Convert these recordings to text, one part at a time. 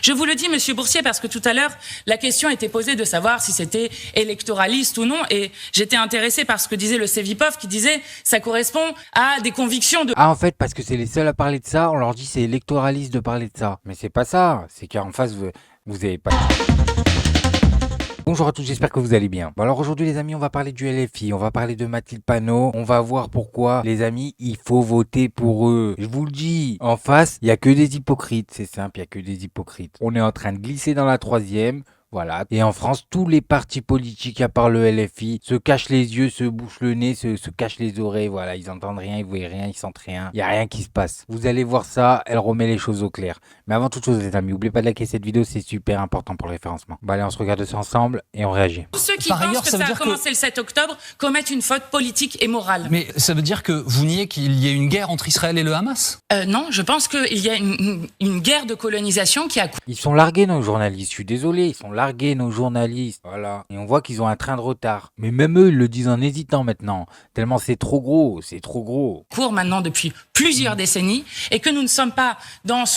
Je vous le dis, Monsieur Boursier, parce que tout à l'heure, la question était posée de savoir si c'était électoraliste ou non, et j'étais intéressée par ce que disait le CEVIPOF, qui disait ça correspond à des convictions de... Ah, en fait, parce que c'est les seuls à parler de ça, on leur dit c'est électoraliste de parler de ça. Mais c'est pas ça, c'est qu'en face, vous avez pas... Bonjour à tous, j'espère que vous allez bien. Bon alors aujourd'hui les amis, on va parler du LFI, on va parler de Mathilde Panot, on va voir pourquoi les amis, il faut voter pour eux. Je vous le dis, en face, il n'y a que des hypocrites, c'est simple, il n'y a que des hypocrites. On est en train de glisser dans la troisième. Voilà. Et en France, tous les partis politiques, à part le LFI, se cachent les yeux, se bouchent le nez, se cachent les oreilles. Voilà, ils entendent rien, ils voient rien, ils sentent rien. Il n'y a rien qui se passe. Vous allez voir ça, elle remet les choses au clair. Mais avant toute chose, les amis, n'oubliez pas de liker cette vidéo, c'est super important pour le référencement. Bon allez, on se regarde ça ensemble et on réagit. Tous ceux qui pensent que ça a commencé le 7 octobre commettent une faute politique et morale. Mais ça veut dire que vous niez qu'il y ait une guerre entre Israël et le Hamas ? Non, je pense qu'il y a une guerre de colonisation qui a... Ils sont largués nos journalistes, je suis désolé, ils sont largués nos journalistes. Voilà. Et on voit qu'ils ont un train de retard. Mais même eux, ils le disent en hésitant maintenant. Tellement c'est trop gros, c'est trop gros. Court maintenant depuis plusieurs décennies et que nous ne sommes pas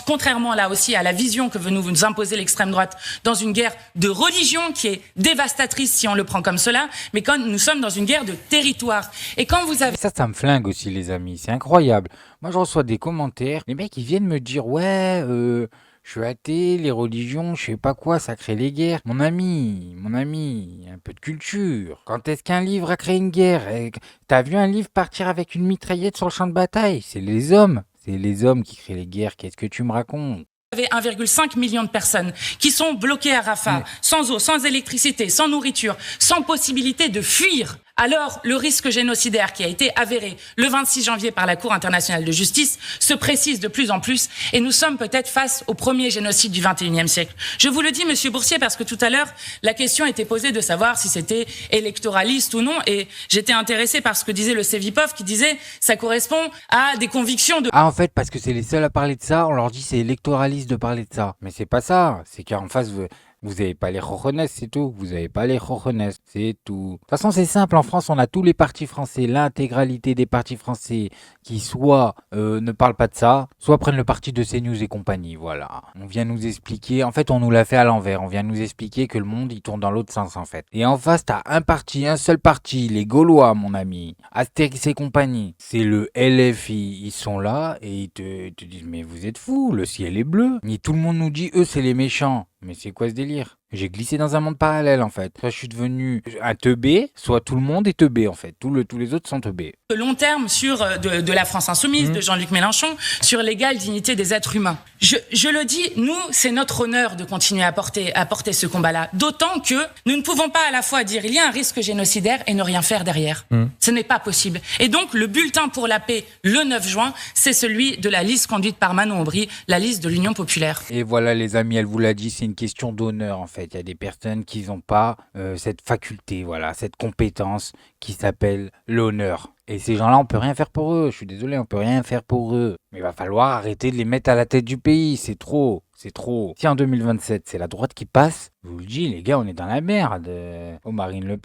contrairement là aussi à la vision que veut nous imposer l'extrême droite, dans une guerre de religion qui est dévastatrice si on le prend comme cela, mais quand nous sommes dans une guerre de territoire. Et quand vous avez... Ça me flingue aussi les amis, c'est incroyable. Moi je reçois des commentaires, les mecs ils viennent me dire ouais, je suis athée, les religions, je sais pas quoi, ça crée les guerres. Mon ami, un peu de culture. Quand est-ce qu'un livre a créé une guerre? T'as vu un livre partir avec une mitraillette sur le champ de bataille? C'est les hommes qui créent les guerres, qu'est-ce que tu me racontes? Vous avez 1,5 million de personnes qui sont bloquées à Rafah, sans eau, sans électricité, sans nourriture, sans possibilité de fuir. Alors, le risque génocidaire qui a été avéré le 26 janvier par la Cour internationale de justice se précise de plus en plus et nous sommes peut-être face au premier génocide du 21e siècle. Je vous le dis, Monsieur Boursier, parce que tout à l'heure, la question était posée de savoir si c'était électoraliste ou non et j'étais intéressée par ce que disait le CEVIPOF qui disait ça correspond à des convictions de... Ah, en fait, parce que c'est les seuls à parler de ça, on leur dit c'est électoraliste de parler de ça. Mais c'est pas ça, c'est qu'en face, vous avez pas les rojones, c'est tout. Vous avez pas les rojones, c'est tout. De toute façon, c'est simple. En France, on a tous les partis français, l'intégralité des partis français qui soit ne parlent pas de ça, soit prennent le parti de CNews et compagnie. Voilà. On vient nous expliquer. En fait, on nous l'a fait à l'envers. On vient nous expliquer que le monde, il tourne dans l'autre sens, en fait. Et en face, t'as un seul parti, les Gaulois, mon ami. Astérix et compagnie. C'est le LFI. Ils sont là et ils te disent, mais vous êtes fous, le ciel est bleu. Et tout le monde nous dit, eux, c'est les méchants. Mais c'est quoi ce délire? J'ai glissé dans un monde parallèle en fait. Soit je suis devenu un teubé, soit tout le monde est teubé en fait. Tous les autres sont teubés. De long terme sur de la France insoumise, de Jean-Luc Mélenchon, sur l'égale dignité des êtres humains. Je le dis, nous, c'est notre honneur de continuer à porter ce combat-là. D'autant que nous ne pouvons pas à la fois dire il y a un risque génocidaire et ne rien faire derrière. Ce n'est pas possible. Et donc, le bulletin pour la paix, le 9 juin, c'est celui de la liste conduite par Manon Aubry, la liste de l'Union populaire. Et voilà les amis, elle vous l'a dit, c'est une question d'honneur en fait. Il y a des personnes qui n'ont pas cette faculté, voilà, cette compétence qui s'appelle l'honneur. Et ces gens-là, on peut rien faire pour eux. Je suis désolé, on peut rien faire pour eux. Mais il va falloir arrêter de les mettre à la tête du pays. C'est trop, c'est trop. Si en 2027, c'est la droite qui passe, je vous le dis, les gars, on est dans la merde. Marine Le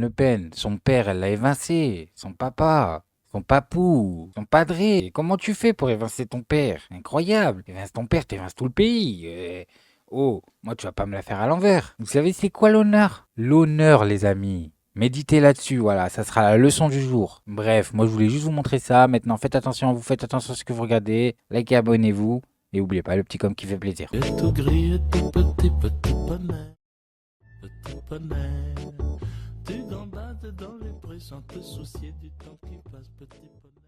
Pen, son père, elle l'a évincé. Son papa. Son papou, son padré. Comment tu fais pour évincer ton père? Incroyable. Évince ton père, t'évinces tout le pays. Oh, moi tu vas pas me la faire à l'envers. Vous savez c'est quoi l'honneur? L'honneur les amis. Méditez là-dessus, voilà, ça sera la leçon du jour. Bref, moi je voulais juste vous montrer ça. Maintenant faites attention à vous, faites attention à ce que vous regardez. Likez, abonnez-vous. Et n'oubliez pas le petit com qui fait plaisir. Et tout gris, et tout petit poney. Petit poney. Tu gambades dans les prés sans te soucier du temps qui passe, petit poney.